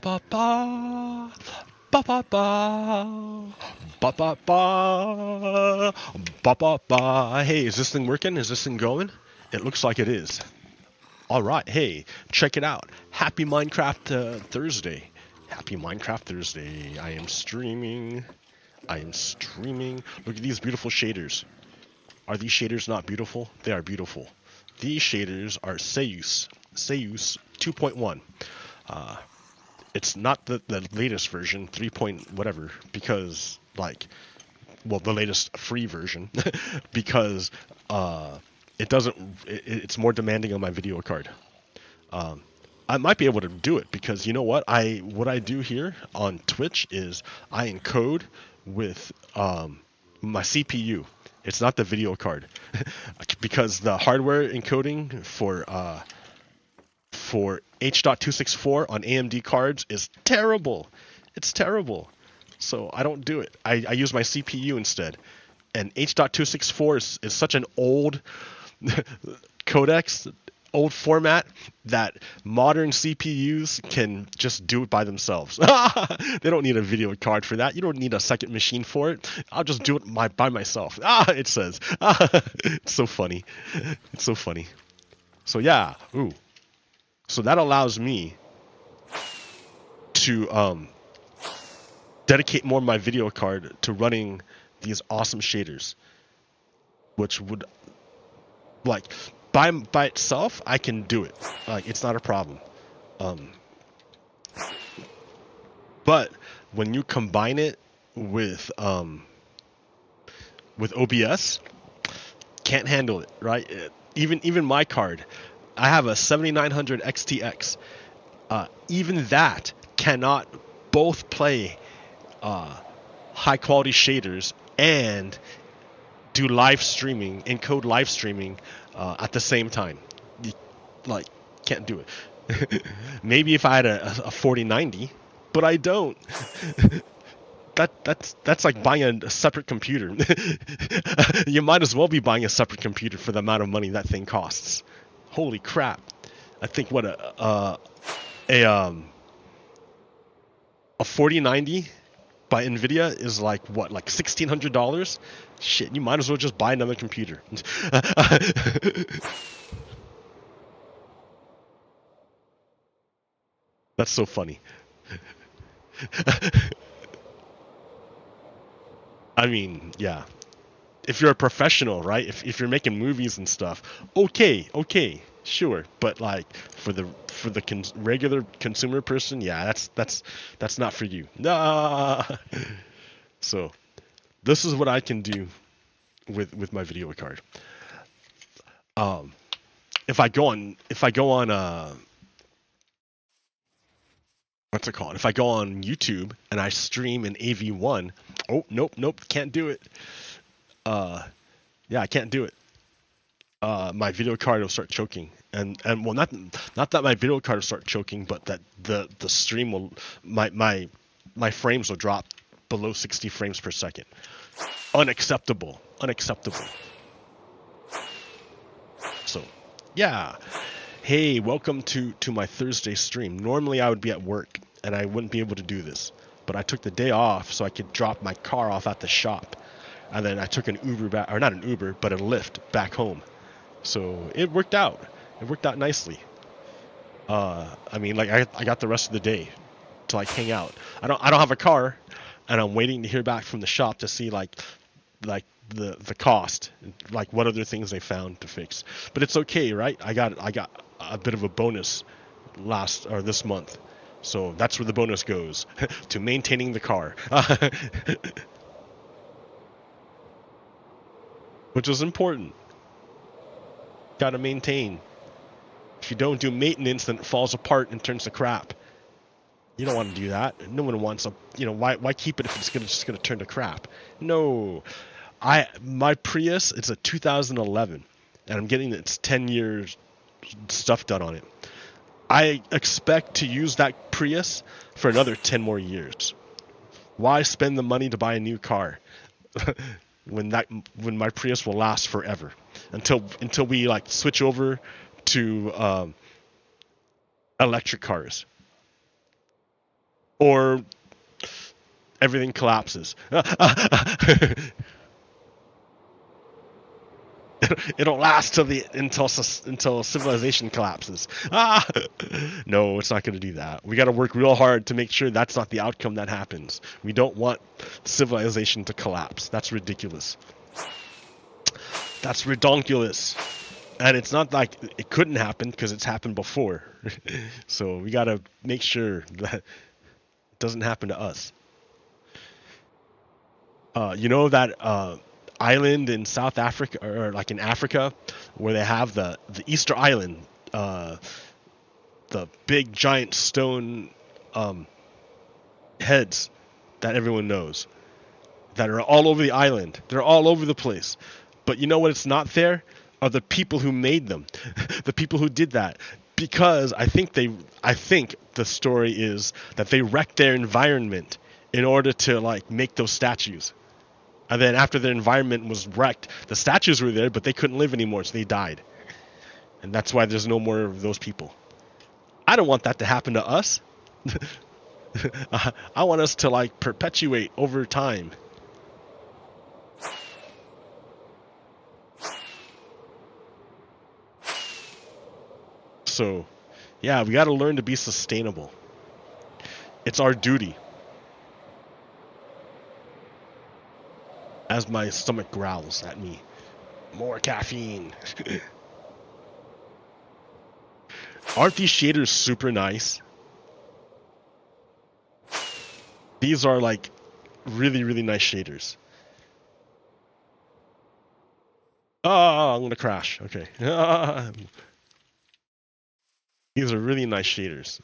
ba ba ba ba ba ba ba ba ba ba ba. Hey, is this thing working? Is this thing going? It looks like it is. All right, hey, check it out. Happy Minecraft Thursday. Happy Minecraft Thursday. I am streaming. Look at these beautiful shaders. Are these shaders not beautiful? They are beautiful. These shaders are SEUS 2.1. It's not the latest version, 3 point whatever, because the latest free version, because it's more demanding on my video card. I might be able to do it because you know what I do here on Twitch is I encode with my CPU. It's not the video card because the hardware encoding for H.264 on AMD cards is terrible. It's terrible. So I don't do it. I use my CPU instead. And H.264 is such an old codex, old format that modern CPUs can just do it by themselves. They don't need a video card for that. You don't need a second machine for it. I'll just do it by myself. It says. It's so funny. It's so funny. So yeah. Ooh. So that allows me to dedicate more of my video card to running these awesome shaders, which would by itself I can do it. It's not a problem. But when you combine it with OBS, can't handle it, right? Even my card, I have a 7900 XTX. Even that cannot both play high quality shaders and do live streaming, encode live streaming at the same time. Can't do it. Maybe if I had a 4090, but I don't. That's like buying a separate computer. You might as well be buying a separate computer for the amount of money that thing costs. Holy crap! I think what a 4090 by Nvidia is like $1,600. Shit, you might as well just buy another computer. That's so funny. I mean, yeah. If you're a professional, right? If you're making movies and stuff, okay, sure. But for the regular consumer person, yeah, that's not for you. Nah. So, this is what I can do with my video card. If I go on what's it called? If I go on YouTube and I stream in AV1, oh nope, can't do it. Yeah, I can't do it. My video card will start choking, and well, not that my video card will start choking, but that the stream will my frames will drop below 60 frames per second. Unacceptable. So, yeah. Hey, welcome to my Thursday stream. Normally I would be at work and I wouldn't be able to do this, but I took the day off so I could drop my car off at the shop. And then I took an Uber back, or not an Uber, but a Lyft back home. So it worked out. It worked out nicely. I mean, I got the rest of the day to hang out. I don't have a car, and I'm waiting to hear back from the shop to see the cost, what other things they found to fix. But it's okay, right? I got a bit of a bonus this month. So that's where the bonus goes to maintaining the car. Which is important. Gotta maintain. If you don't do maintenance, then it falls apart and turns to crap. You don't want to do that. No one wants why keep it if it's just gonna turn to crap? No. My Prius, it's a 2011, and I'm getting its 10 years stuff done on it. I expect to use that Prius for another 10 more years. Why spend the money to buy a new car? when my Prius will last forever until we switch over to electric cars. or everything collapses. It'll last until civilization collapses. No, it's not going to do that. We got to work real hard to make sure that's not the outcome that happens. We don't want civilization to collapse. That's ridiculous. That's redonkulous. And it's not like it couldn't happen because it's happened before. So we got to make sure that it doesn't happen to us. You know that island in South Africa, or like in Africa, where they have the Easter Island, the big giant stone heads that everyone knows, that are all over the island. They're all over the place. But you know what? It's not there are the people who made them, the people who did that. Because I think the story is that they wrecked their environment in order to like make those statues. And then after their environment was wrecked, the statues were there, but they couldn't live anymore, so they died. And that's why there's no more of those people. I don't want that to happen to us. I want us to like perpetuate over time. So, yeah, we got to learn to be sustainable. It's our duty. As my stomach growls at me. More caffeine. Aren't these shaders super nice? These are like really, really nice shaders. Oh, I'm gonna crash. Okay. These are really nice shaders.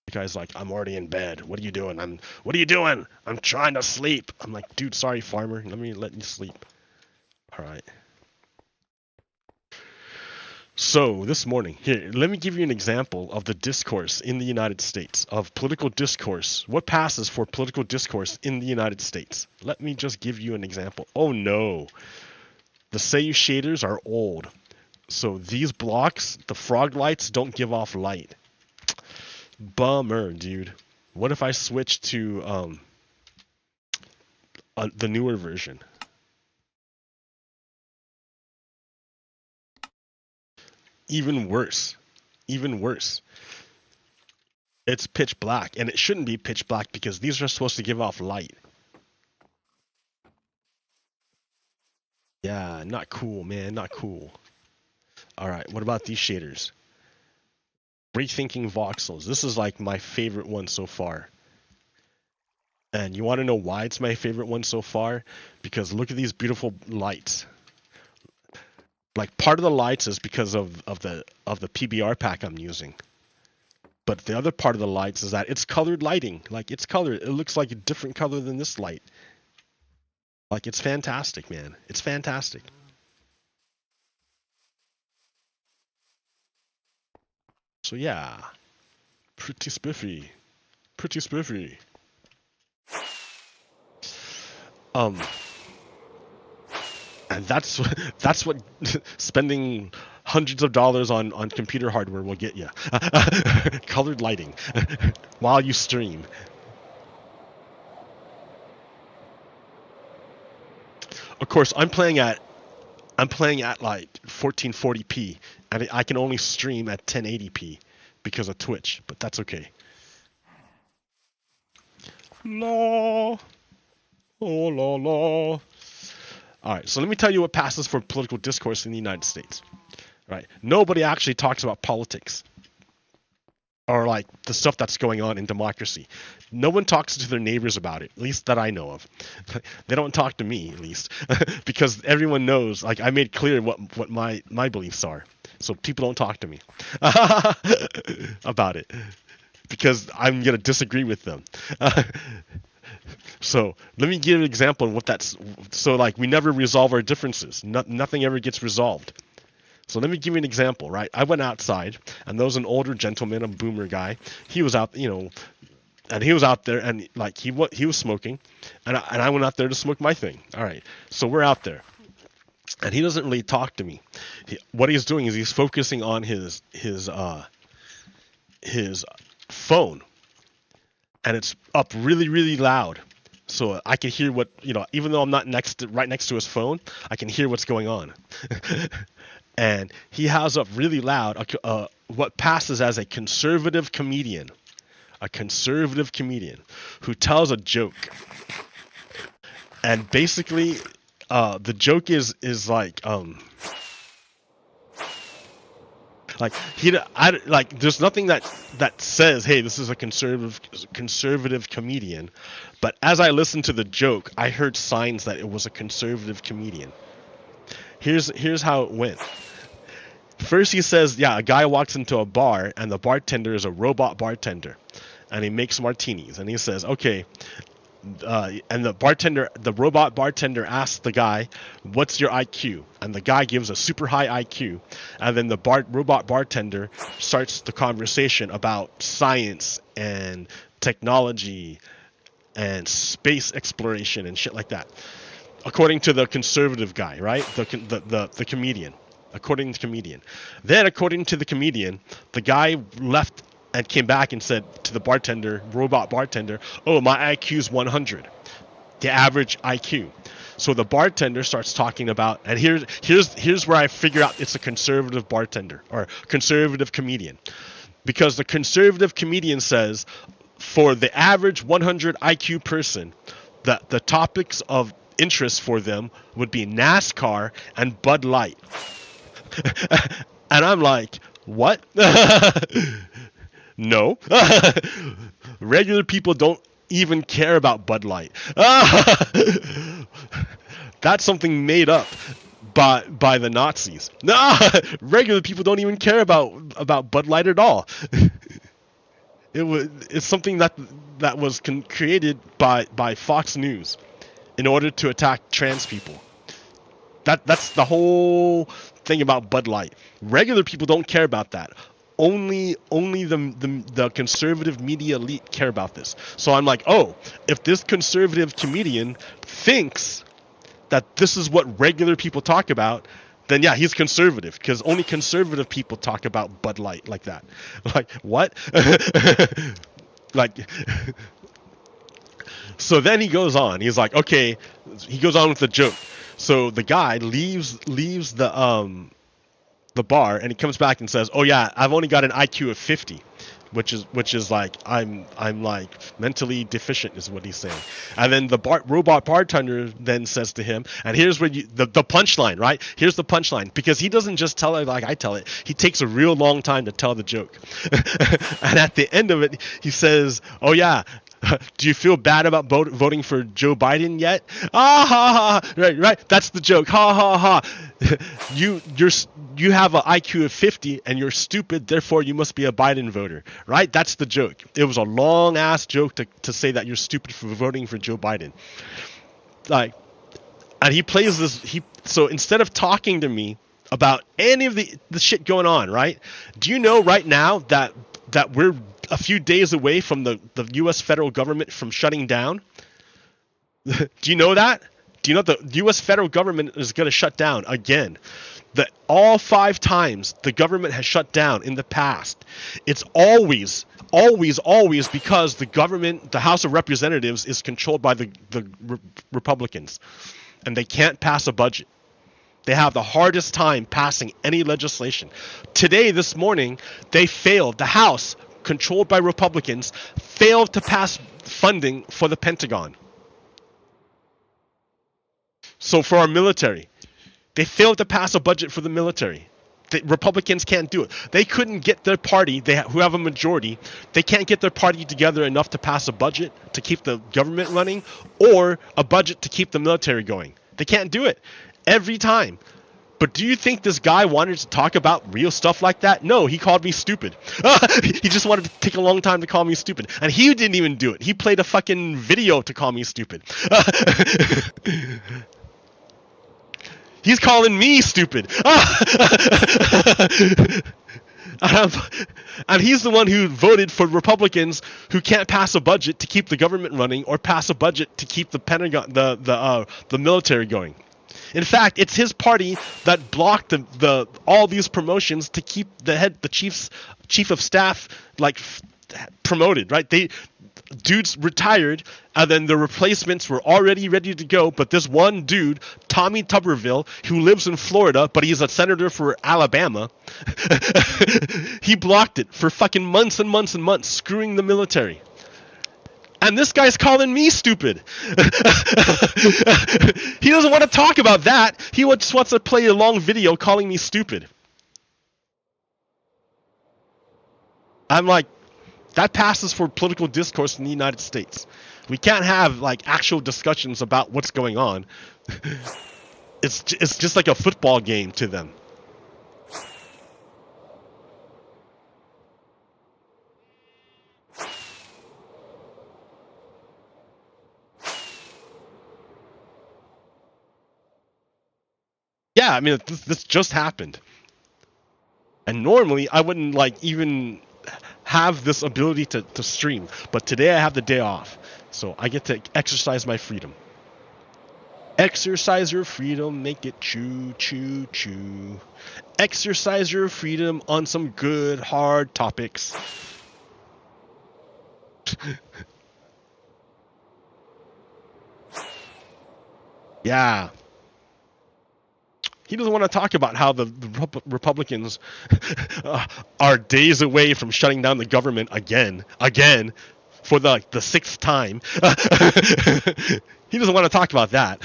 The guy's like, I'm already in bed. What are you doing? What are you doing? I'm trying to sleep. I'm like, dude, sorry, farmer. Let you sleep. All right. So this morning, here, let me give you an example of the discourse in the United States, of political discourse. What passes for political discourse in the United States? Let me just give you an example. Oh no. The SEUS shaders are old. So these blocks, the frog lights, don't give off light. Bummer, dude. What if I switch to the newer version? Even worse. Even worse. It's pitch black, and it shouldn't be pitch black because these are supposed to give off light. Yeah, not cool, man. Not cool. Alright, what about these shaders? Rethinking voxels. This is like my favorite one so far. And you want to know why it's my favorite one so far? Because look at these beautiful lights. Like part of the lights is because of the PBR pack I'm using. But the other part of the lights is that it's colored lighting. Like it's colored. It looks like a different color than this light. Like it's fantastic, man. It's fantastic. So yeah, pretty spiffy, pretty spiffy. And that's what spending hundreds of dollars on computer hardware will get you. Colored lighting while you stream. Of course, I'm playing at like 1440p, and I can only stream at 1080p because of Twitch, but that's okay. La, oh la la. All right, so let me tell you what passes for political discourse in the United States. Right, nobody actually talks about politics or like the stuff that's going on in democracy. No one talks to their neighbors about it, at least that I know of. They don't talk to me, at least, because everyone knows. Like I made clear what my beliefs are, so people don't talk to me about it because I'm gonna disagree with them. So let me give an example of what that's. So like we never resolve our differences. Nothing ever gets resolved. So let me give you an example, right? I went outside, and there was an older gentleman, a boomer guy. He was out, and he was out there, and like he was smoking, and I went out there to smoke my thing. All right, so we're out there, and he doesn't really talk to me. What he's doing is he's focusing on his phone, and it's up really, really loud. So I can hear what, even though I'm not right next to his phone, I can hear what's going on. And he has up really loud what passes as a conservative comedian. A conservative comedian who tells a joke. And basically, the joke is like there's nothing that says, hey, this is a conservative comedian, but as I listened to the joke, I heard signs that it was a conservative comedian. Here's how it went. First he says, a guy walks into a bar and the bartender is a robot bartender, and he makes martinis, and he says, okay. And the robot bartender asks the guy, what's your IQ? And the guy gives a super high IQ. And then the robot bartender starts the conversation about science and technology and space exploration and shit like that. According to the conservative guy, right? The comedian. According to the comedian. Then, according to the comedian, the guy left and came back and said to the robot bartender, oh, my IQ is 100, the average IQ. So the bartender starts talking about, and here's where I figure out it's a conservative bartender or conservative comedian, because the conservative comedian says for the average 100 IQ person, that the topics of interest for them would be NASCAR and Bud Light. And I'm like, what? No. Regular people don't even care about Bud Light. That's something made up by the Nazis. Regular people don't even care about Bud Light at all. It's something that was created by Fox News in order to attack trans people. That's the whole thing about Bud Light. Regular people don't care about that. Only the conservative media elite care about this. So I'm like, oh, if this conservative comedian thinks that this is what regular people talk about, then yeah, he's conservative, because only conservative people talk about Bud Light like that. Like, what? Like, so then he goes on. He's like, okay, he goes on with the joke. So the guy leaves the bar, and he comes back and says, oh yeah, I've only got an IQ of 50, which is like I'm like mentally deficient, is what he's saying. And then the robot bartender then says to him, and here's where the punchline, right? Here's the punchline, because he doesn't just tell it like I tell it. He takes a real long time to tell the joke. And at the end of it, he says, oh yeah, do you feel bad about voting for Joe Biden yet? Ah ha ha! Right. That's the joke. Ha ha ha! You have an IQ of 50 and you're stupid. Therefore, you must be a Biden voter. Right? That's the joke. It was a long ass joke to say that you're stupid for voting for Joe Biden. Like, and he plays this. So instead of talking to me about any of the shit going on, right? Do you know right now that we're a few days away from the U.S. federal government from shutting down? Do you know that? Do you know the U.S. federal government is going to shut down again? That all 5 times the government has shut down in the past, it's always because the government, the House of Representatives, is controlled by the Republicans, and they can't pass a budget. They have the hardest time passing any legislation. Today, this morning, they failed. The House, controlled by Republicans, failed to pass funding for the Pentagon. So for our military, they failed to pass a budget for the military. The Republicans can't do it. They couldn't get their party, who have a majority, they can't get their party together enough to pass a budget to keep the government running, or a budget to keep the military going. They can't do it every time. But do you think this guy wanted to talk about real stuff like that? No, he called me stupid. He just wanted to take a long time to call me stupid. And he didn't even do it. He played a fucking video to call me stupid. He's calling me stupid. And he's the one who voted for Republicans who can't pass a budget to keep the government running, or pass a budget to keep the Pentagon, the military going. In fact, it's his party that blocked all these promotions to keep the chief of staff, like promoted, right? Dudes retired, and then the replacements were already ready to go, but this one dude, Tommy Tuberville, who lives in Florida, but he's a senator for Alabama, he blocked it for fucking months and months and months, screwing the military. And this guy's calling me stupid. He doesn't want to talk about that. He just wants to play a long video calling me stupid. I'm like, that passes for political discourse in the United States. We can't have like actual discussions about what's going on. It's just like a football game to them. Yeah, I mean, this just happened. And normally I wouldn't like even have this ability to stream, but today I have the day off, so I get to exercise my freedom. Exercise your freedom, make it choo choo choo. Exercise your freedom on some good hard topics. Yeah. He doesn't want to talk about how the Republicans are days away from shutting down the government again, for the sixth time. He doesn't want to talk about that.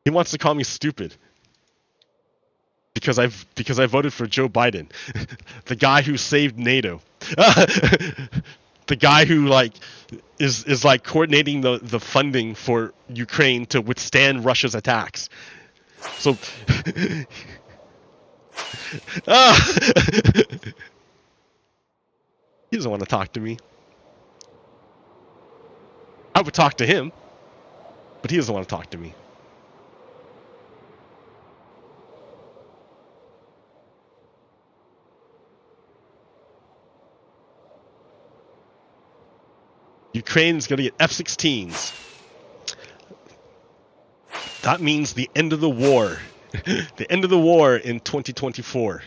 He wants to call me stupid because I voted for Joe Biden, the guy who saved NATO. The guy who like is like coordinating the funding for Ukraine to withstand Russia's attacks. So he doesn't want to talk to me. I would talk to him, but he doesn't want to talk to me. Ukraine's going to get F-16s. That means the end of the war. The end of the war in 2024.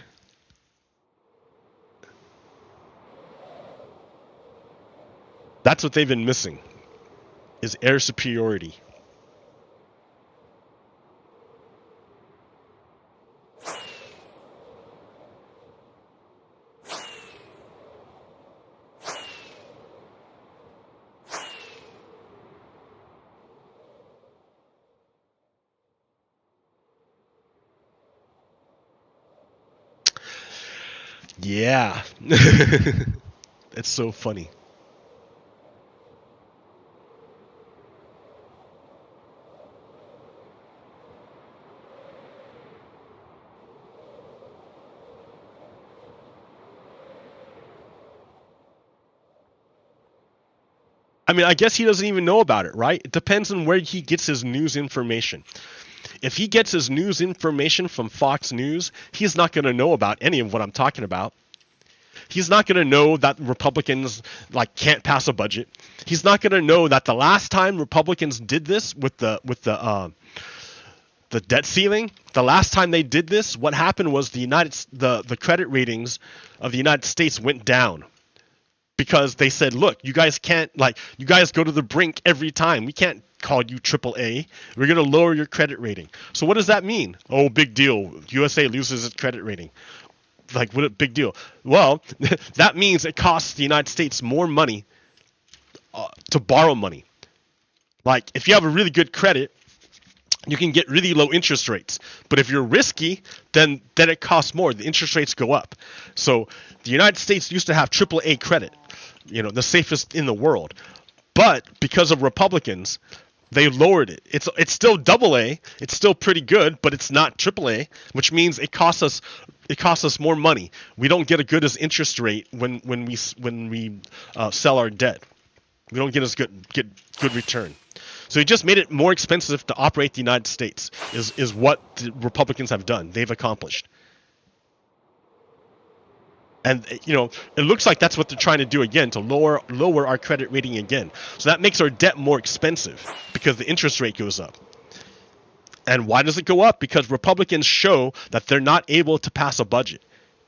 That's what they've been missing, is air superiority. Yeah. It's so funny. I mean, I guess he doesn't even know about it, right? It depends on where he gets his news information. If he gets his news information from Fox News, he's not going to know about any of what I'm talking about. He's not going to know that Republicans like can't pass a budget. He's not going to know that the last time Republicans did this with the debt ceiling, the last time they did this, what happened was the credit ratings of the United States went down. Because they said, look, you guys can't, like, you guys go to the brink every time. We can't call you AAA. We're going to lower your credit rating. So what does that mean? Oh, big deal. USA loses its credit rating. Like, what a big deal. Well, that means it costs the United States more money to borrow money. Like, if you have a really good credit, you can get really low interest rates. But if you're risky, then it costs more. The interest rates go up. So the United States used to have AAA credit, the safest in the world. But because of Republicans, they lowered it. It's still AA. It's still pretty good, but it's not AAA, which means it costs us more money. We don't get a good as interest rate when we sell our debt. We don't get as good return. So he just made it more expensive to operate the United States is what the Republicans have done. They've accomplished. And, it looks like that's what they're trying to do again, to lower our credit rating again. So that makes our debt more expensive because the interest rate goes up. And why does it go up? Because Republicans show that they're not able to pass a budget,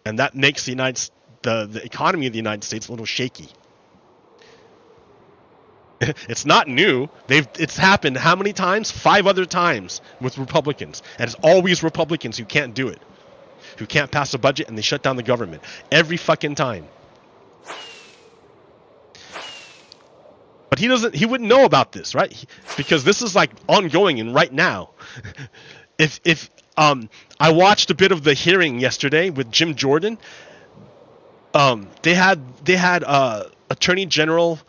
and that makes the economy of the United States a little shaky. It's not new. It's happened how many times? 5 other times with Republicans, and it's always Republicans who can't do it, who can't pass a budget, and they shut down the government every fucking time. But he wouldn't know about this, right? Because this is like ongoing and right now. If I watched a bit of the hearing yesterday with Jim Jordan. They had Attorney General,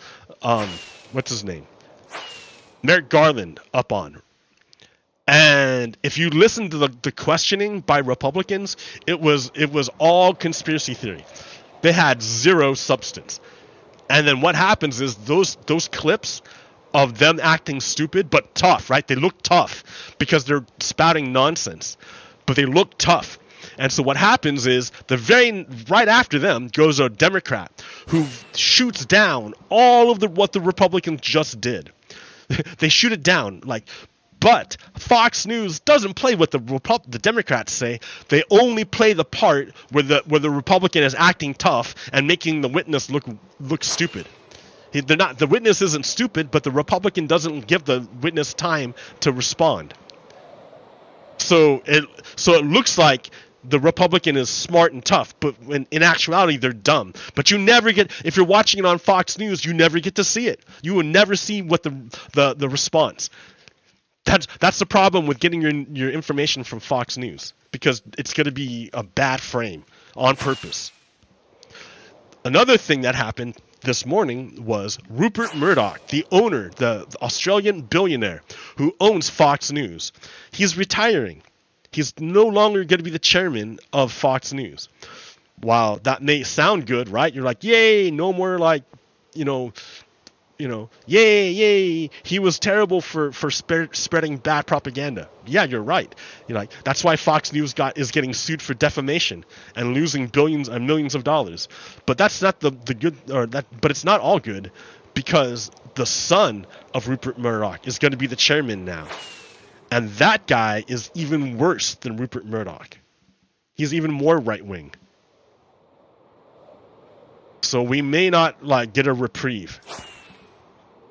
what's his name, Merrick Garland up on, and if you listen to the questioning by Republicans, it was all conspiracy theory. They had zero substance. And then what happens is those clips of them acting stupid but tough, right? They look tough because they're spouting nonsense, but they look tough. And so what happens is right after them goes a Democrat who shoots down all of what the Republicans just did. They shoot it down, but Fox News doesn't play what the Democrats say. They only play the part where the Republican is acting tough and making the witness look stupid. The witness isn't stupid, but the Republican doesn't give the witness time to respond. So it looks like the Republican is smart and tough, but in actuality they're dumb. But you never get, if you're watching it on Fox News, you never get to see it. You will never see what the response. That's the problem with getting your information from Fox News, because it's going to be a bad frame on purpose. Another thing that happened this morning was Rupert Murdoch, the owner, the Australian billionaire who owns Fox News. He's retiring. He's no longer going to be the chairman of Fox News. While that may sound good, right? You're like, yay, no more yay, he was terrible for spreading bad propaganda. Yeah, you're right. That's why Fox News is getting sued for defamation and losing billions and millions of dollars. But that's not the good, but it's not all good, because the son of Rupert Murdoch is going to be the chairman now. And that guy is even worse than Rupert Murdoch. He's even more right-wing. So we may not get a reprieve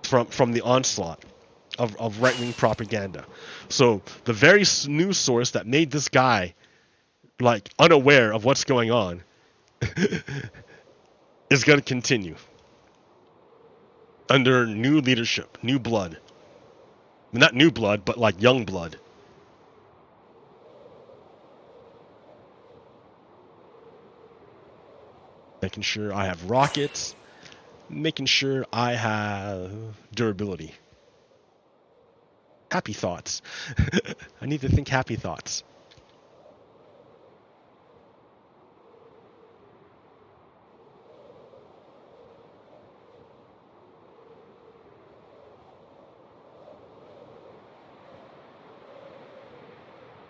from the onslaught of right-wing propaganda. So the very news source that made this guy unaware of what's going on is going to continue under new leadership, new blood. Not new blood, but young blood. Making sure I have rockets. Making sure I have durability. Happy thoughts. I need to think happy thoughts.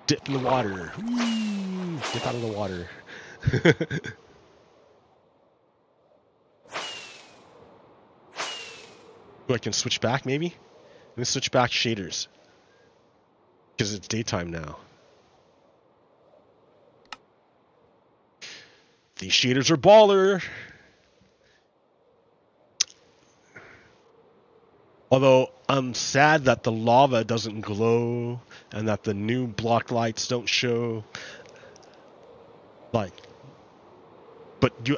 Dip in the water. Ooh, dip out of the water. Ooh, I can switch back maybe? Let me switch back shaders, because it's daytime now. These shaders are baller. Although I'm sad that the lava doesn't glow and that the new block lights don't show. But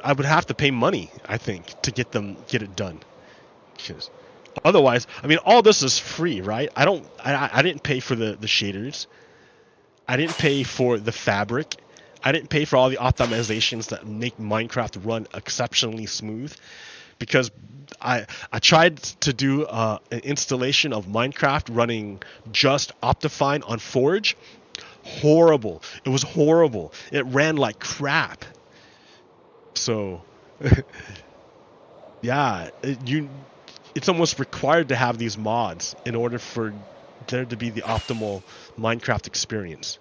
I would have to pay money, I think, to get it done. Because otherwise, all this is free, right? I didn't pay for the shaders. I didn't pay for the fabric. I didn't pay for all the optimizations that make Minecraft run exceptionally smooth. Because I tried to do an installation of Minecraft running just Optifine on Forge. Horrible. It was horrible. It ran like crap. So, yeah, it's almost required to have these mods in order for there to be the optimal Minecraft experience.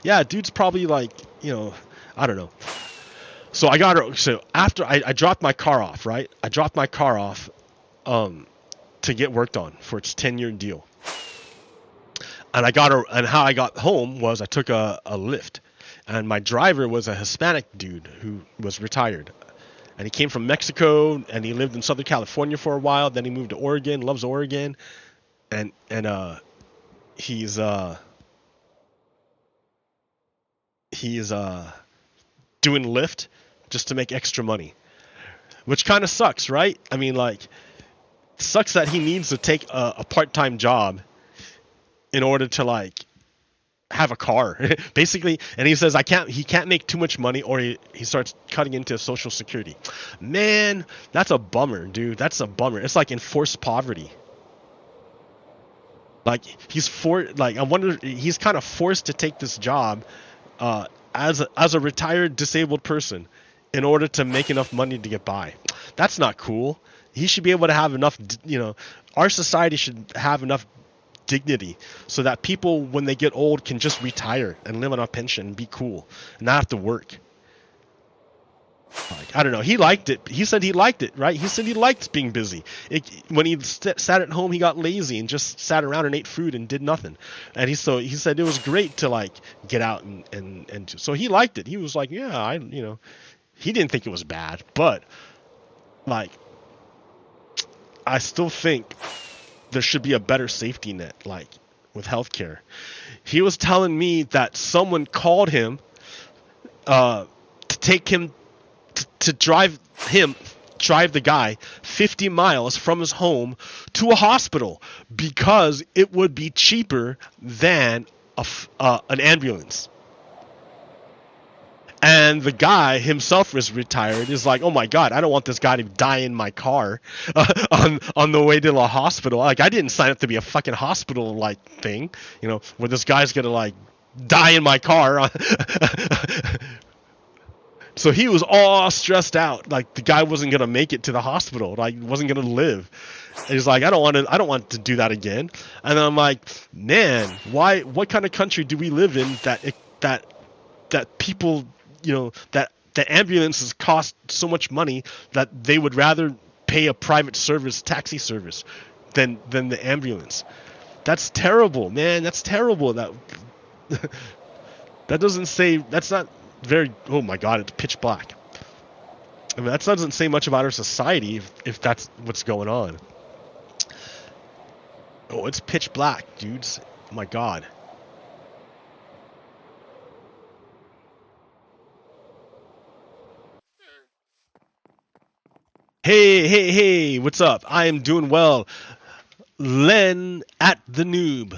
Yeah, dude's probably I don't know. So I got her. So after I dropped my car off, right? I dropped my car off to get worked on for its 10-year deal. And I got her. And how I got home was I took a Lyft, and my driver was a Hispanic dude who was retired. And he came from Mexico, and he lived in Southern California for a while. Then he moved to Oregon, loves Oregon, and he's doing Lyft just to make extra money, which kind of sucks, right? I mean, like, it sucks that he needs to take a part-time job in order to like have a car, basically. And he says he can't make too much money, or he starts cutting into Social Security. Man, that's a bummer, dude. That's a bummer. It's like enforced poverty. Like I wonder, he's kind of forced to take this job as a retired disabled person in order to make enough money to get by. That's not cool. He should be able to have enough, our society should have enough dignity so that people, when they get old, can just retire and live on a pension and be cool and not have to work. Like, I don't know. He liked it. He said he liked it, right? He said he liked being busy. When he sat at home, he got lazy and just sat around and ate food and did nothing. And he said it was great to like get out and so he liked it. He was like, yeah, he didn't think it was bad, but like, I still think there should be a better safety net, like with healthcare. He was telling me that someone called him to take him to drive the guy 50 miles from his home to a hospital because it would be cheaper than an ambulance. And the guy himself is retired. Is like, oh my God, I don't want this guy to die in my car on the way to the hospital. Like, I didn't sign up to be a fucking hospital like thing, where this guy's gonna like die in my car. So he was all stressed out. Like, the guy wasn't gonna make it to the hospital. Like, wasn't gonna live. And he's like, I don't want to do that again. And I'm like, man, why? What kind of country do we live in that people, that the ambulances cost so much money that they would rather pay a private taxi service than the ambulance? That's terrible, man. That's terrible. That doesn't say, that's not very, oh my God, it's pitch black. I mean, that doesn't say much about our society if that's what's going on. Oh, it's pitch black, dudes. Oh my God. Hey, what's up? I am doing well. Len at the noob.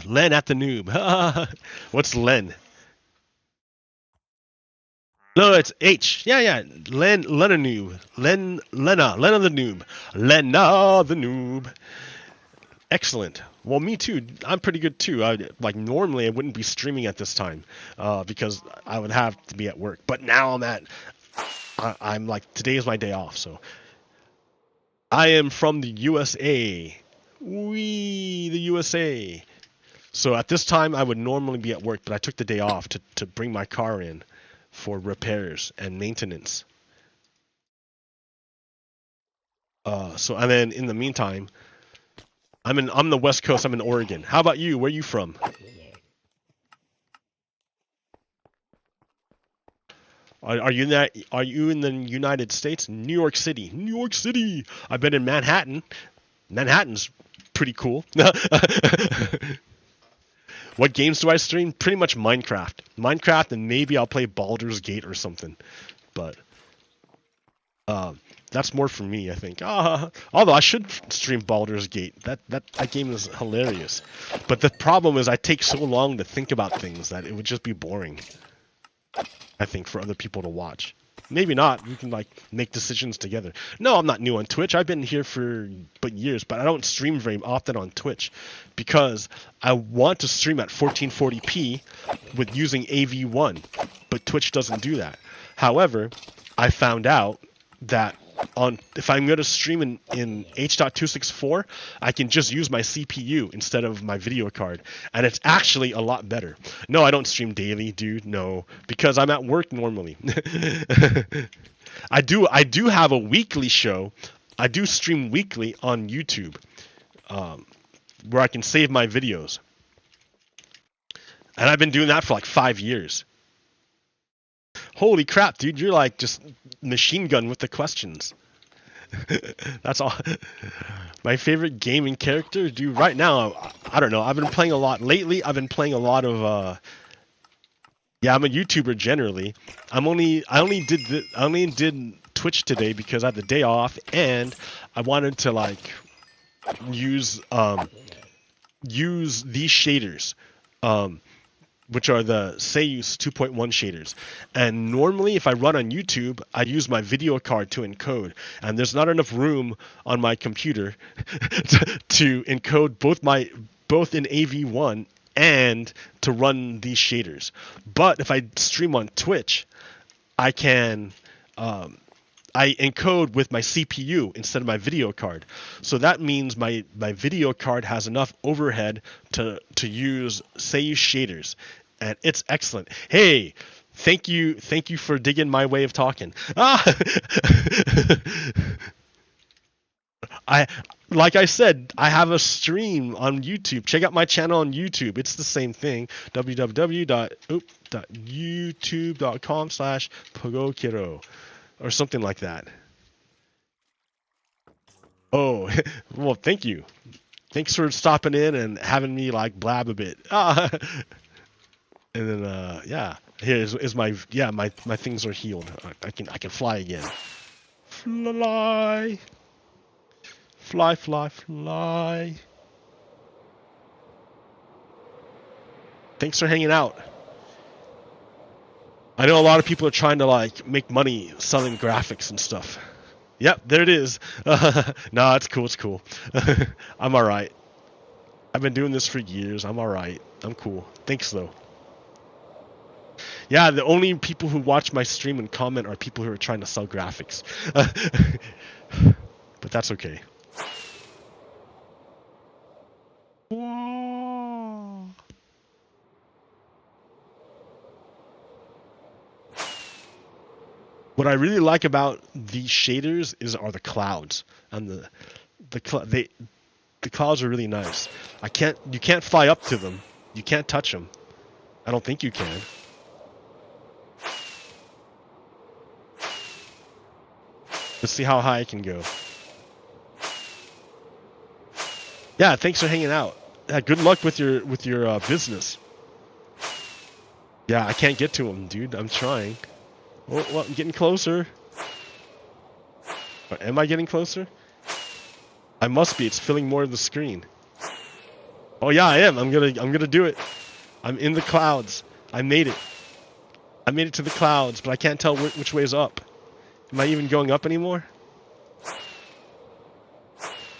What's Len? No, it's H. Yeah. Lena the noob. Excellent. Well, me too. I'm pretty good too. Normally I wouldn't be streaming at this time because I would have to be at work. But now I'm like, today is my day off, so. I am from the USA. The USA. So at this time, I would normally be at work, but I took the day off to bring my car in for repairs and maintenance. And then in the meantime, I'm the West Coast. I'm in Oregon. How about you? Where are you from? Are you in the United States? New York City. I've been in Manhattan. Manhattan's pretty cool. What games do I stream? Pretty much Minecraft, and maybe I'll play Baldur's Gate or something. But that's more for me, I think. Although I should stream Baldur's Gate. That game is hilarious. But the problem is I take so long to think about things that it would just be boring, I think, for other people to watch. Maybe not. We can make decisions together. No, I'm not new on Twitch. I've been here for years, but I don't stream very often on Twitch because I want to stream at 1440p with using AV1, but Twitch doesn't do that. However, I found out that if I'm going to stream in H.264, I can just use my CPU instead of my video card, and it's actually a lot better. No, I don't stream daily, dude. No, because I'm at work normally. I do have a weekly show. I do stream weekly on YouTube, where I can save my videos, and I've been doing that for like 5 years. Holy crap, dude! You're like just machine gun with the questions. That's all. My favorite gaming character, dude. Right now, I don't know. I've been playing a lot lately. I've been playing a lot of. Yeah, I'm a YouTuber generally. I only did Twitch today because I had the day off, and I wanted to like use these shaders, which are the SEUS 2.1 shaders. And normally if I run on YouTube, I use my video card to encode, and there's not enough room on my computer to encode both in AV1 and to run these shaders. But if I stream on Twitch, I can I encode with my CPU instead of my video card. So that means my video card has enough overhead to use SEUS shaders, and it's excellent. Hey, thank you for digging my way of talking. Like I said, I have a stream on YouTube. Check out my channel on YouTube. It's the same thing. www.youtube.com/pogokiro or something like that. Oh, well, thank you. Thanks for stopping in and having me like blab a bit. And then yeah, here is my my things are healed. I can fly again. Fly. Fly, fly, fly. Thanks for hanging out. I know a lot of people are trying to like make money selling graphics and stuff. Yep, there it is. Nah, it's cool, it's cool. I'm alright. I've been doing this for years. I'm alright. I'm cool. Thanks though. Yeah, the only people who watch my stream and comment are people who are trying to sell graphics. But that's okay. What I really like about these shaders are the clouds, and the clouds are really nice. You can't fly up to them. You can't touch them. I don't think you can. Let's see how high I can go. Yeah, thanks for hanging out. Yeah, good luck with your business. Yeah, I can't get to them, dude. I'm trying. Oh, well, I'm getting closer. Am I getting closer? I must be. It's filling more of the screen. Oh yeah, I am. I'm gonna do it. I'm in the clouds. I made it. I made it to the clouds, but I can't tell which way is up. Am I even going up anymore?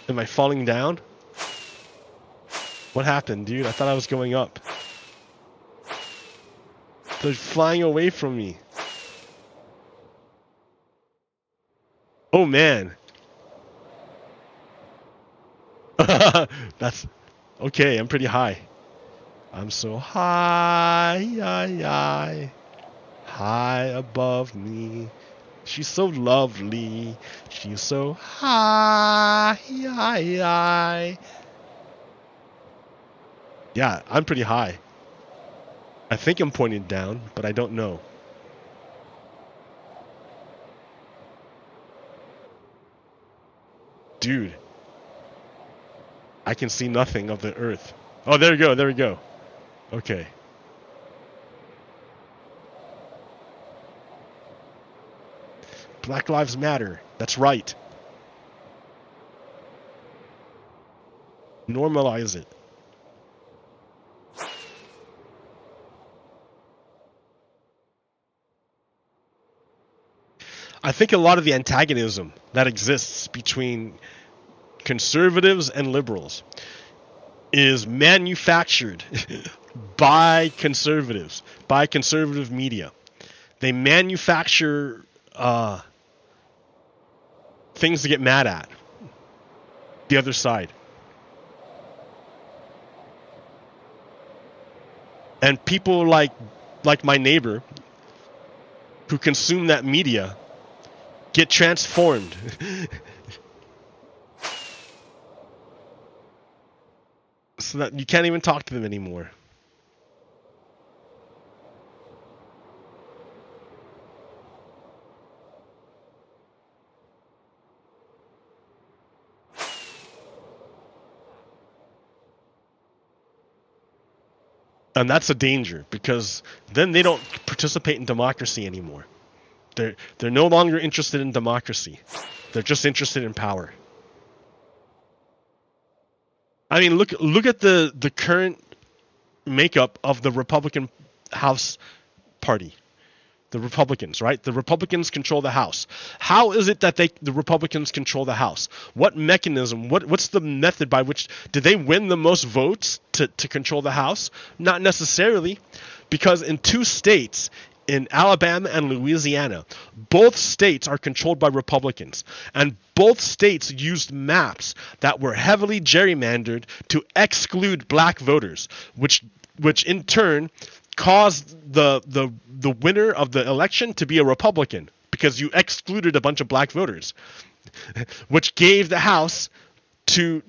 Am I falling down? What happened, dude? I thought I was going up. They're flying away from me. Oh man. That's okay. I'm pretty high. I'm so high, high above me. She's so lovely. She's so high. Yeah, I'm pretty high. I think I'm pointing down, but I don't know. Dude, I can see nothing of the earth. Oh, there we go, there we go. Okay. Black Lives Matter. That's right. Normalize it. I think a lot of the antagonism that exists between conservatives and liberals is manufactured by conservatives, by conservative media. They manufacture things to get mad at. The other side. And people like my neighbor who consume that media get transformed. So that you can't even talk to them anymore. And that's a danger, because then they don't participate in democracy anymore. They're no longer interested in democracy. They're just interested in power. I mean, look at the current makeup of the Republican House Party. The Republicans, right? The Republicans control the House. How is it that the Republicans control the House? What mechanism? What's the method by which did they win the most votes to control the House? Not necessarily, because in 2 states, in Alabama and Louisiana, both states are controlled by Republicans, and both states used maps that were heavily gerrymandered to exclude black voters, which in turn caused the winner of the election to be a Republican, because you excluded a bunch of black voters, which gave the House to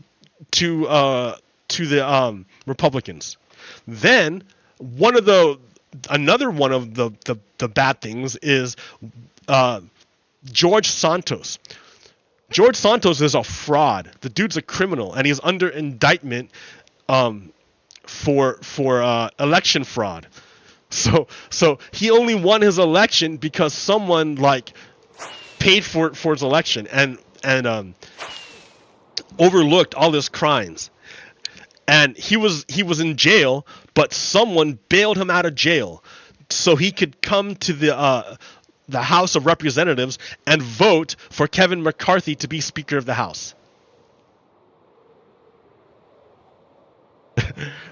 the Republicans. Then another one of the bad things is George Santos. George Santos is a fraud. The dude's a criminal, and he's under indictment for election fraud. So he only won his election because someone paid for his election and overlooked all his crimes. And he was in jail, but someone bailed him out of jail so he could come to the House of Representatives and vote for Kevin McCarthy to be Speaker of the House.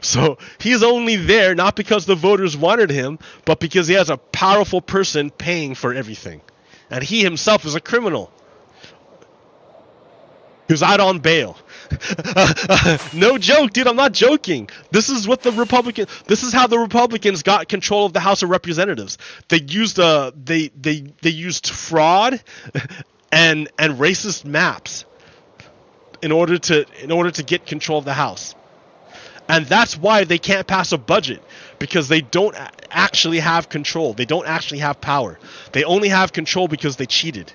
So he's only there not because the voters wanted him, but because he has a powerful person paying for everything. And he himself is a criminal who's out on bail. No joke, dude. I'm not joking. This is how the Republicans got control of the House of Representatives. They used they used fraud and racist maps in order to get control of the House. And that's why they can't pass a budget, because they don't actually have control. They don't actually have power. They only have control because they cheated.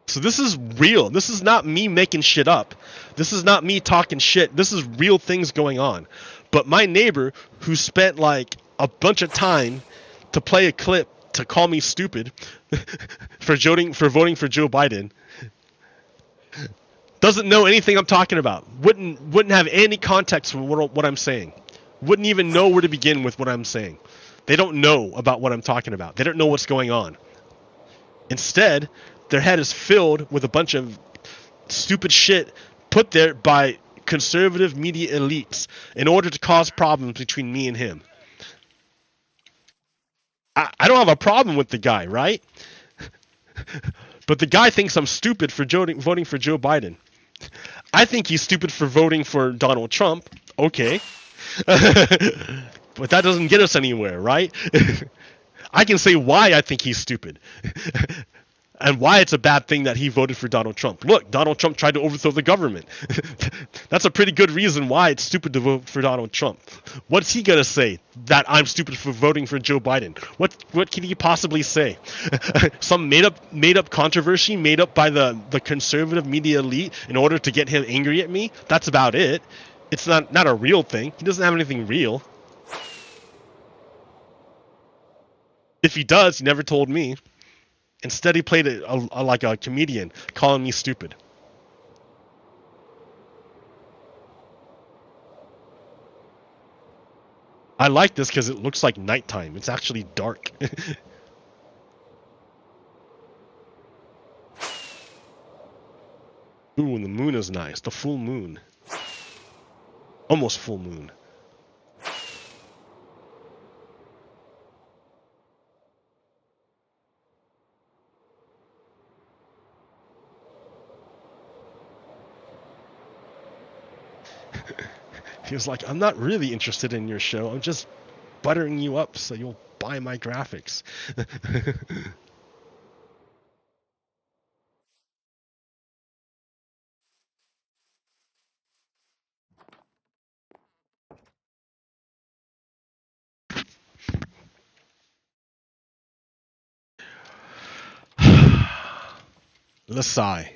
So this is real. This is not me making shit up. This is not me talking shit. This is real things going on. But my neighbor, who spent a bunch of time to play a clip to call me stupid for voting for Joe Biden, doesn't know anything I'm talking about. Wouldn't have any context for what I'm saying. Wouldn't even know where to begin with what I'm saying. They don't know about what I'm talking about. They don't know what's going on. Instead, their head is filled with a bunch of stupid shit put there by conservative media elites in order to cause problems between me and him. I don't have a problem with the guy, right? But the guy thinks I'm stupid for voting for Joe Biden. I think he's stupid for voting for Donald Trump. Okay. But that doesn't get us anywhere, right? I can say why I think he's stupid. And why it's a bad thing that he voted for Donald Trump. Look, Donald Trump tried to overthrow the government. That's a pretty good reason why it's stupid to vote for Donald Trump. What's he gonna say? That I'm stupid for voting for Joe Biden? What can he possibly say? Some made up controversy made up by the conservative media elite in order to get him angry at me? That's about it. It's not a real thing. He doesn't have anything real. If he does, he never told me. Instead, he played it like a comedian, calling me stupid. I like this because it looks like nighttime. It's actually dark. Ooh, and the moon is nice. The full moon. Almost full moon. He was like, I'm not really interested in your show. I'm just buttering you up so you'll buy my graphics. Let's sigh.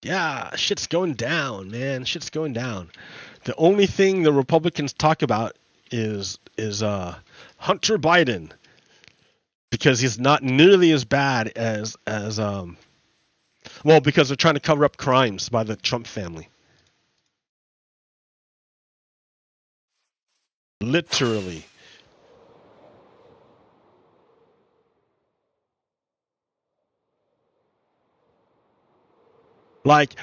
Yeah, shit's going down, man. Shit's going down. The only thing the Republicans talk about is Hunter Biden, because he's not nearly as bad as well, because they're trying to cover up crimes by the Trump family. Literally. Like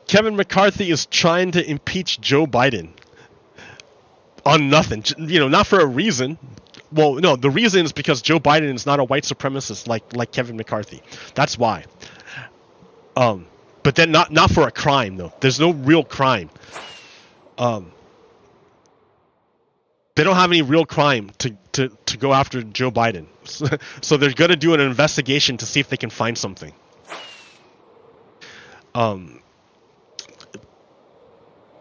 Kevin McCarthy is trying to impeach Joe Biden on nothing, not for a reason. Well, no, the reason is because Joe Biden is not a white supremacist like Kevin McCarthy. That's why. But then not for a crime though. There's no real crime. They don't have any real crime to go after Joe Biden. So they're gonna do an investigation to see if they can find something.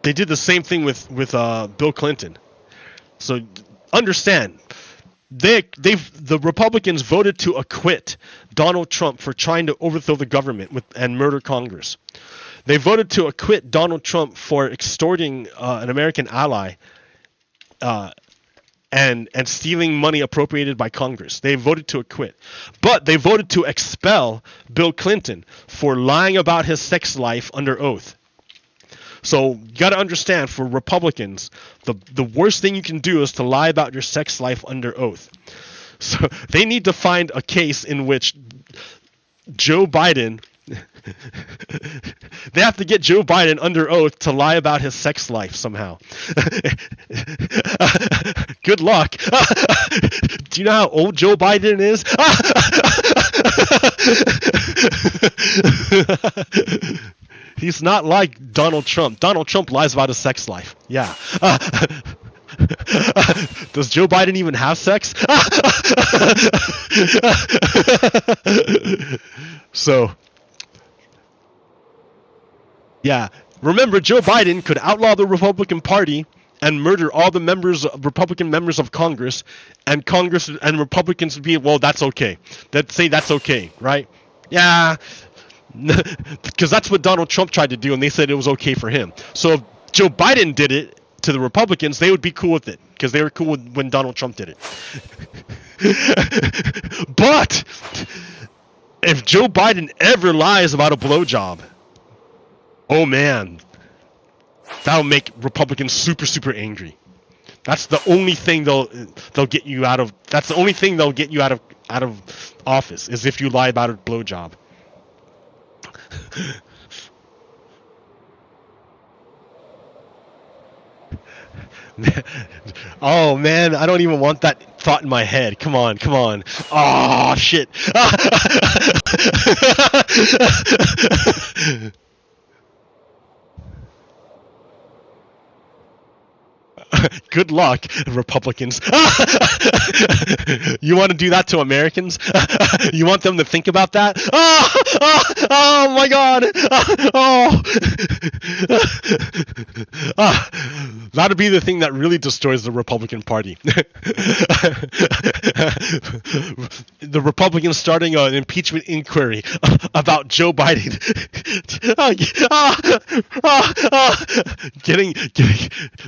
They did the same thing with Bill Clinton. So understand, the Republicans voted to acquit Donald Trump for trying to overthrow the government and murder Congress. They voted to acquit Donald Trump for extorting an American ally and stealing money appropriated by Congress. They voted to acquit. But they voted to expel Bill Clinton for lying about his sex life under oath. So you got to understand, for Republicans, the worst thing you can do is to lie about your sex life under oath. So they need to find a case in which Joe Biden, they have to get Joe Biden under oath to lie about his sex life somehow. Good luck. Do you know how old Joe Biden is? He's not like Donald Trump. Donald Trump lies about his sex life. Yeah. Does Joe Biden even have sex? So, yeah. Remember, Joe Biden could outlaw the Republican Party and murder all the Republican members of Congress, and Congress and Republicans would be, well, that's okay. They'd say that's okay, right? Yeah. Because that's what Donald Trump tried to do, and they said it was okay for him. So if Joe Biden did it to the Republicans, they would be cool with it, because they were cool when Donald Trump did it. But if Joe Biden ever lies about a blowjob, oh man, that'll make Republicans super, super angry. That's the only thing they'll get you out of. That's the only thing they'll get you out of office, is if you lie about a blowjob. Oh man, I don't even want that thought in my head. Come on. Oh shit. Good luck, Republicans. You want to do that to Americans? You want them to think about that? Oh my God. That'd be the thing that really destroys the Republican Party. The Republicans starting an impeachment inquiry about Joe Biden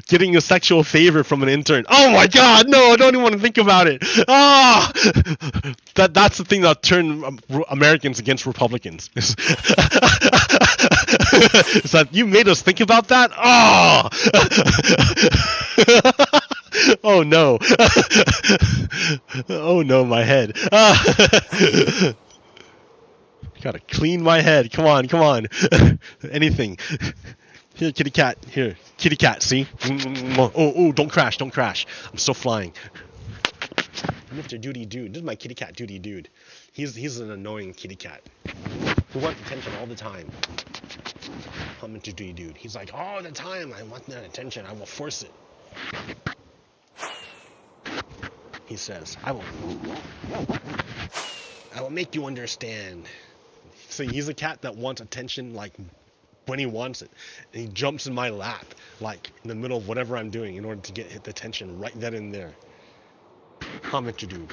getting a sexual favor from an intern. Oh my God, no, I don't even want to think about it. That's the thing that'll turn Americans against Republicans. Is that you made us think about that? Oh no. Oh no, my head. Gotta clean my head. Come on. Anything. Here, kitty cat. Here, kitty cat. See? Oh! Don't crash. I'm still flying. Mr. Duty Dude. This is my kitty cat, Duty Dude. He's an annoying kitty cat. He wants attention all the time. How much do you do? He's like, all the time, I want that attention. I will force it. He says, I will make you understand. So he's a cat that wants attention, like, when he wants it. And he jumps in my lap, like, in the middle of whatever I'm doing in order to get the attention right then and there. How much you do?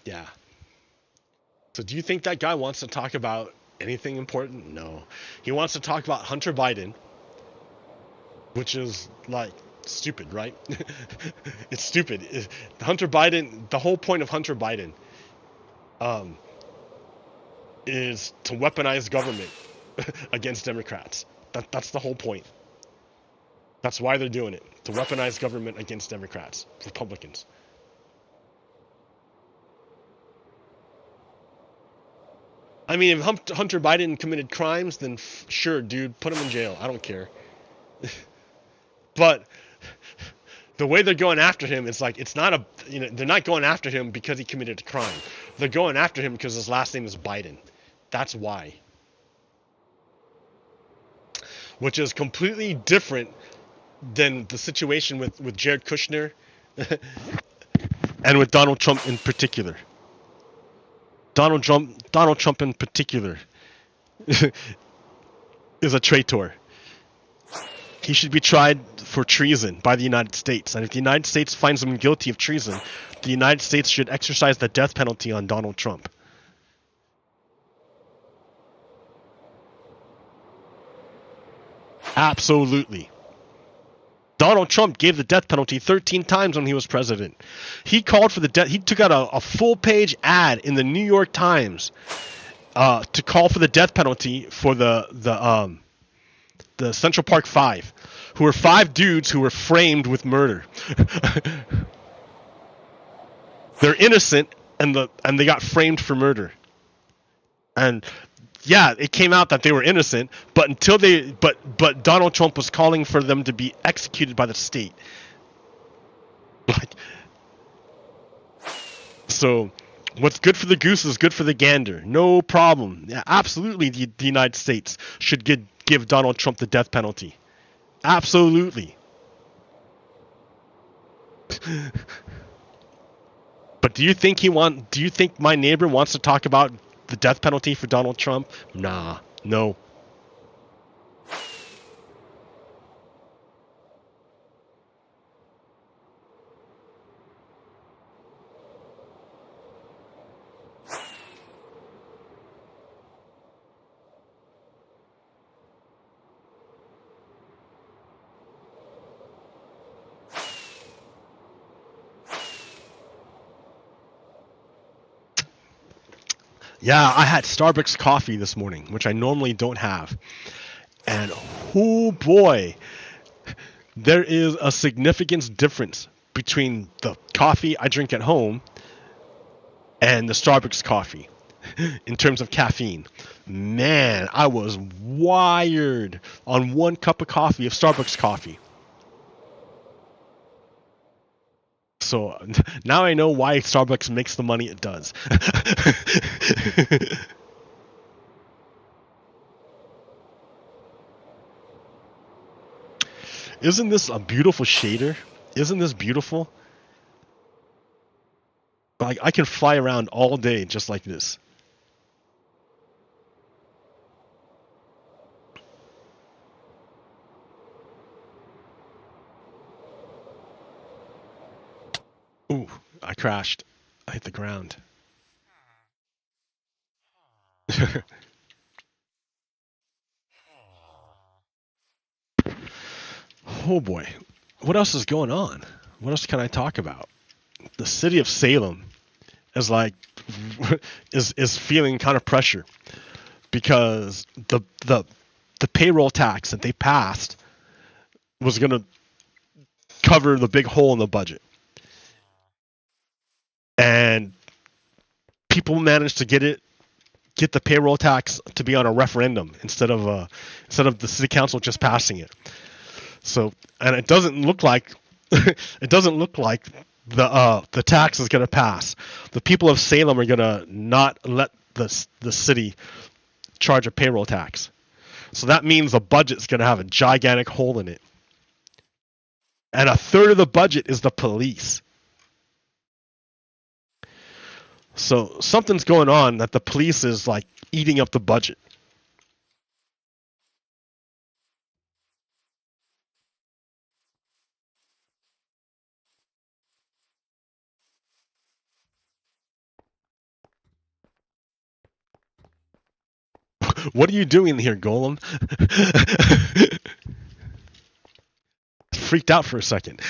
Yeah. So do you think that guy wants to talk about anything important? No. He wants to talk about Hunter Biden, which is, like, stupid, right? It's stupid. Hunter Biden, the whole point of Hunter Biden is to weaponize government against Democrats. That's the whole point. That's why they're doing it, to weaponize government against Democrats, Republicans. I mean, if Hunter Biden committed crimes, then sure, dude, put him in jail. I don't care. But the way they're going after him, it's like, it's not a, they're not going after him because he committed a crime. They're going after him because his last name is Biden. That's why. Which is completely different than the situation with Jared Kushner and with Donald Trump in particular. Donald Trump in particular is a traitor. He should be tried for treason by the United States. And if the United States finds him guilty of treason, the United States should exercise the death penalty on Donald Trump. Absolutely. Donald Trump gave the death penalty 13 times when he was president. He called for the death. He took out a full-page ad in the New York Times to call for the death penalty for the Central Park Five, who were 5 dudes who were framed with murder. They're innocent, and they got framed for murder. And yeah, it came out that they were innocent, but but Donald Trump was calling for them to be executed by the state. Like, so what's good for the goose is good for the gander. No problem. Yeah, absolutely, the United States should give Donald Trump the death penalty. Absolutely. But do you think my neighbor wants to talk about the death penalty for Donald Trump? Nah, no. Yeah, I had Starbucks coffee this morning, which I normally don't have. And oh boy, there is a significant difference between the coffee I drink at home and the Starbucks coffee in terms of caffeine. Man, I was wired on 1 cup of coffee of Starbucks coffee. So now I know why Starbucks makes the money it does. Isn't this a beautiful shader? Isn't this beautiful? Like, I can fly around all day just like this. Ooh, I crashed. I hit the ground. Oh boy. What else is going on? What else can I talk about? The city of Salem is like is feeling kind of pressure because the payroll tax that they passed was going to cover the big hole in the budget. And people managed to get the payroll tax to be on a referendum instead of the city council just passing it. So, and it doesn't look like the tax is going to pass. The people of Salem are going to not let the city charge a payroll tax. So that means the budget's going to have a gigantic hole in it. And a third of the budget is the police. So something's going on that the police is like eating up the budget. What are you doing here, Golem? Freaked out for a second.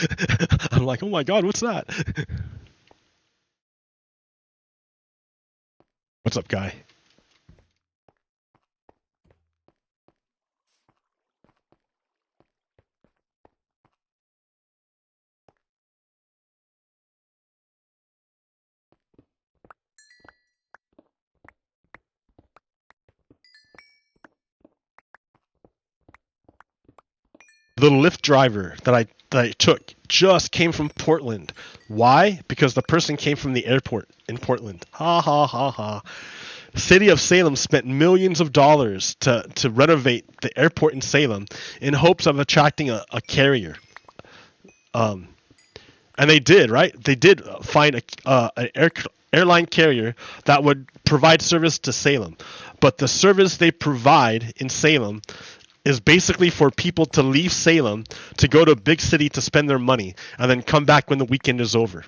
I'm like, oh my god, what's that? What's up, guy? The Lyft driver that I took just came from Portland. Why? Because the person came from the airport in Portland. Ha ha ha ha. City of Salem spent millions of dollars to renovate the airport in Salem in hopes of attracting a carrier. And they did, right? They did find an airline carrier that would provide service to Salem. But the service they provide in Salem is basically for people to leave Salem to go to a big city to spend their money and then come back when the weekend is over.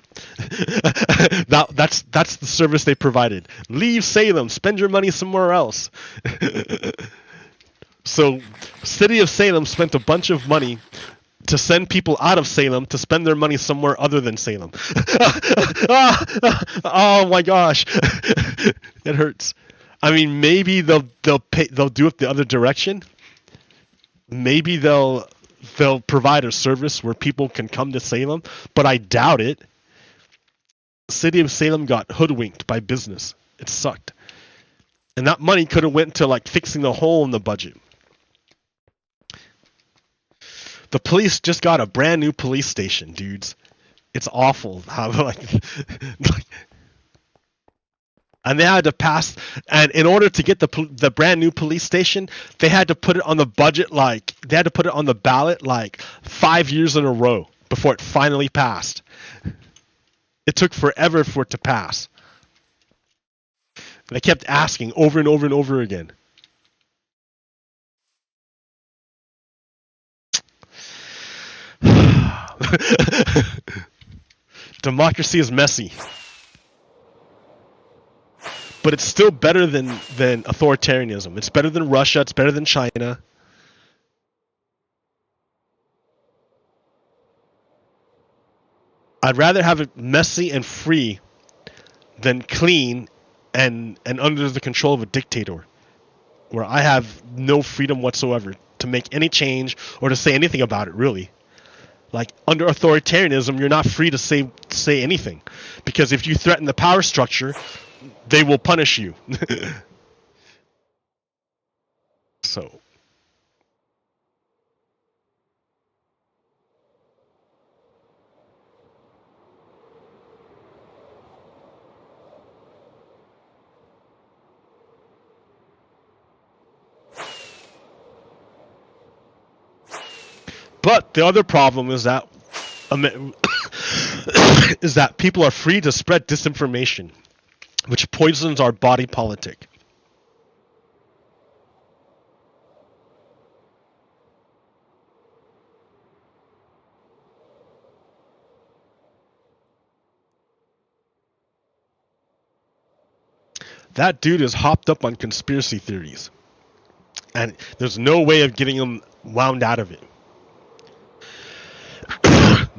That's the service they provided. Leave Salem, spend your money somewhere else. So, City of Salem spent a bunch of money to send people out of Salem to spend their money somewhere other than Salem. Oh my gosh. It hurts. I mean, maybe they'll do it the other direction. Maybe they'll provide a service where people can come to Salem, but I doubt it. City of Salem got hoodwinked by business. It sucked. And that money could have went to like fixing the hole in the budget. The police just got a brand new police station, dudes. It's awful how and they had to pass, and in order to get the brand new police station, they had to put it on the budget, like they had to put it on the ballot like 5 years in a row before it finally passed. It took forever for it to pass. They kept asking over and over and over again. Democracy is messy. But it's still better than authoritarianism. It's better than Russia. It's better than China. I'd rather have it messy and free than clean and under the control of a dictator, where I have no freedom whatsoever to make any change or to say anything about it, really. Like, under authoritarianism, you're not free to say anything. Because if you threaten the power structure, they will punish you. So. But the other problem is that is that people are free to spread disinformation, which poisons our body politic. That dude is hopped up on conspiracy theories, and there's no way of getting him wound out of it.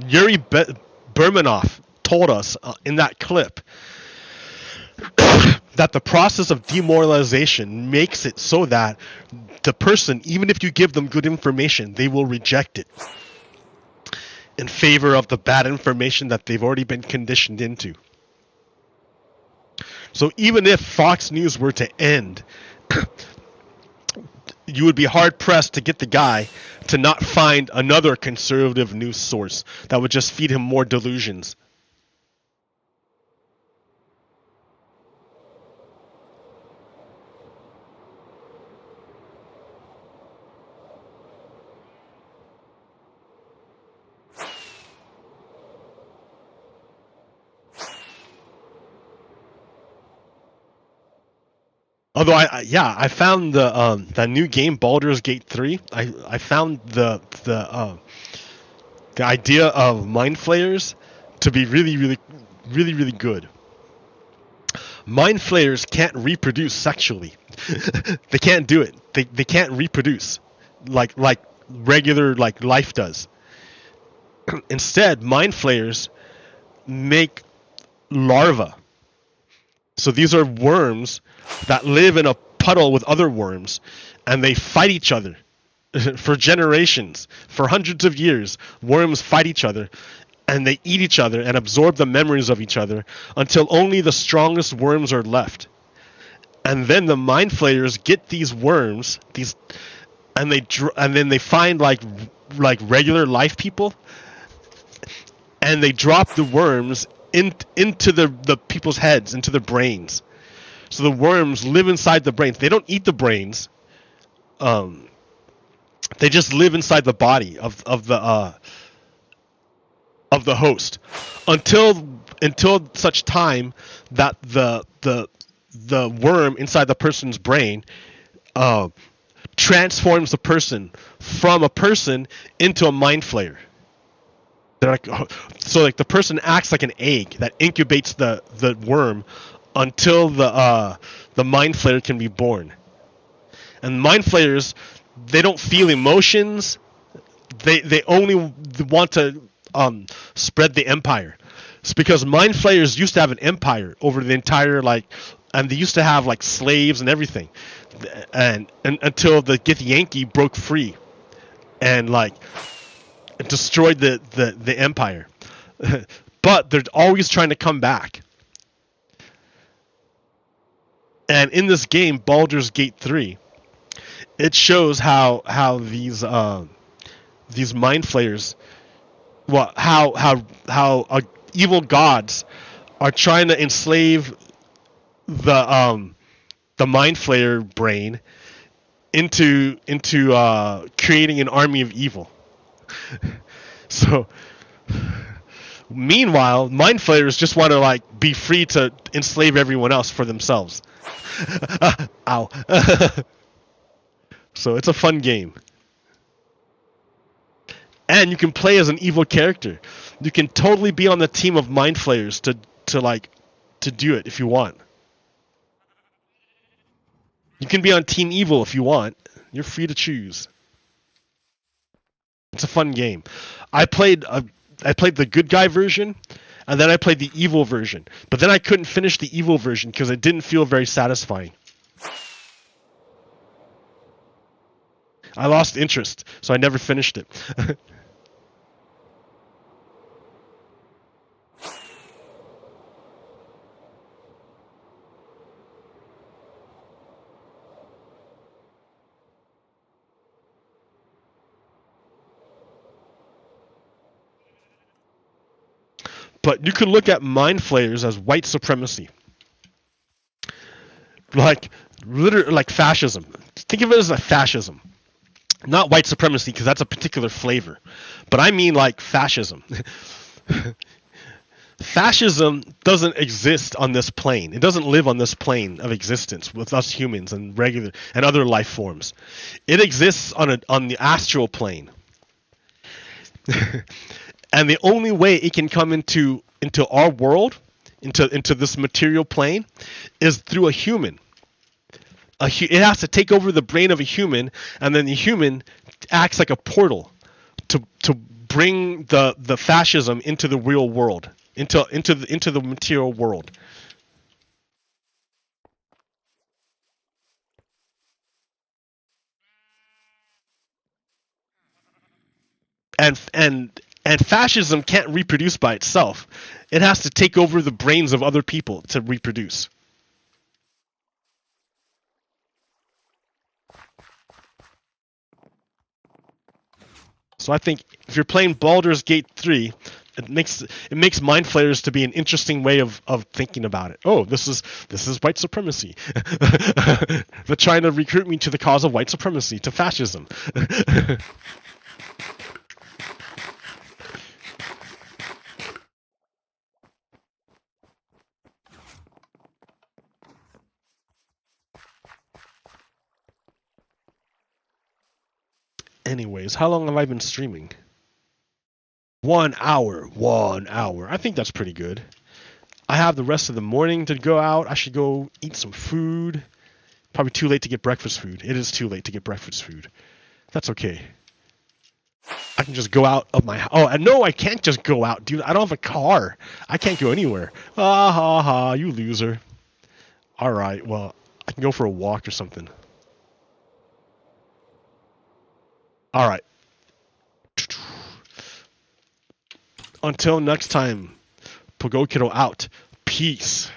Yuri Bermanov told us in that clip that the process of demoralization makes it so that the person, even if you give them good information, they will reject it in favor of the bad information that they've already been conditioned into. So even if Fox News were to end, you would be hard pressed to get the guy to not find another conservative news source that would just feed him more delusions. Although I found the new game Baldur's Gate 3. I found the idea of mind flayers to be really good. Mind flayers can't reproduce sexually. They can't do it. They can't reproduce like regular like life does. Instead, mind flayers make larvae. So these are worms that live in a puddle with other worms, and they fight each other for generations, for hundreds of years. Worms fight each other, and they eat each other and absorb the memories of each other until only the strongest worms are left. And then the mind flayers get these worms, and then they find like regular life people, and they drop the worms into the people's heads, into their brains. So the worms live inside the brains. They don't eat the brains. They just live inside the body of the host until such time that the worm inside the person's brain transforms the person from a person into a mind flayer. They're like, so like the person acts like an egg that incubates the worm until the mind flayer can be born. And mind flayers, they don't feel emotions. They only want to spread the empire. It's because mind flayers used to have an empire over the entire and they used to have like slaves and everything, and until the Githyanki broke free, and destroyed the empire. But they're always trying to come back. And in this game, Baldur's Gate 3, it shows how these mind flayers, how evil gods are trying to enslave the mind flayer brain into creating an army of evil. So meanwhile, mind flayers just want to be free to enslave everyone else for themselves. Ow. So it's a fun game. And you can play as an evil character. You can totally be on the team of mind flayers to do it if you want. You can be on Team Evil if you want. You're free to choose. It's a fun game. I played the good guy version, and then I played the evil version. But then I couldn't finish the evil version because it didn't feel very satisfying. I lost interest, so I never finished it. But you could look at mind flayers as white supremacy. Literally like fascism. Think of it as a fascism. Not white supremacy, because that's a particular flavor. But I mean like fascism. Fascism doesn't exist on this plane. It doesn't live on this plane of existence with us humans and regular and other life forms. It exists on the astral plane. And the only way it can come into our world, into this material plane, is through a human. It has to take over the brain of a human, and then the human acts like a portal to bring the fascism into the real world, into the material world. And fascism can't reproduce by itself. It has to take over the brains of other people to reproduce. So I think if you're playing Baldur's Gate 3, it makes mind flayers to be an interesting way of thinking about it. Oh, this is white supremacy. They're trying to recruit me to the cause of white supremacy, to fascism. Anyways, how long have I been streaming? 1 hour. 1 hour. I think that's pretty good. I have the rest of the morning to go out. I should go eat some food. Probably too late to get breakfast food. It is too late to get breakfast food. That's okay. I can just go out of my... Oh, no, I can't just go out, dude. I don't have a car. I can't go anywhere. Ah, ha, ha, you loser. All right, well, I can go for a walk or something. All right. Until next time, Pogo Kiddo out. Peace.